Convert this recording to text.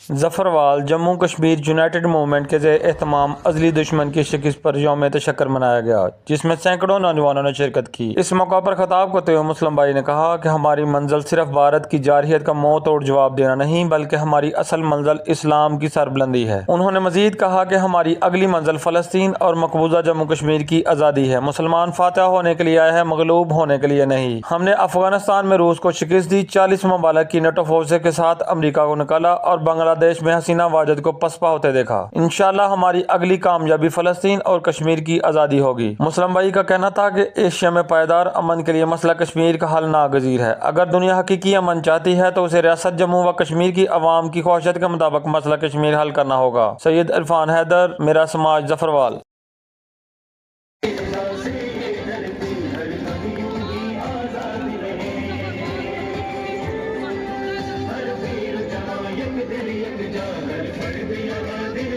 Zafarwal Jammu Kashmir United movement के एहतमाम अजली दुश्मन की शिकस्त पर यौम तशक्कर मनाया गया, जिसमें सैकड़ों नौजवानों ने शिरकत की। इस मौका पर खिताब करते हुए मुस्लिम भाई ने कहा कि हमारी मंजिल सिर्फ भारत की जारहियत का मुंह तोड़ जवाब देना नहीं, बल्कि हमारी असल मंजिल इस्लाम की सरबुलंदी है। उन्होंने मजीद कहा कि हमारी अगली मंजिल फलस्तीन और मकबूजा जम्मू कश्मीर की आज़ादी है। मुसलमान फातह होने के लिए आए हैं, मगलूब होने के लिए नहीं। हमने अफगानिस्तान में रूस को शिकस्त दी, 40 ममालिक की नेटो फोर्सेज के साथ अमरीका को निकाला और बांग्लादेश में हसीना वाजिद को पसपा होते देखा। इंशाल्लाह हमारी अगली कामयाबी फलस्तीन और कश्मीर की आज़ादी होगी। मुस्लिम भाई का कहना था कि एशिया में पायदार अमन के लिए मसला कश्मीर का हल नागजीर है। अगर दुनिया हकीकी अमन चाहती है तो उसे रियासत जम्मू व कश्मीर की अवाम की ख्वाहिशत के मुताबिक मसला कश्मीर हल करना होगा। सैयद इरफान हैदर, मेरा समाज, जफरवाल। दिल एक जा, हर फर्द आबादी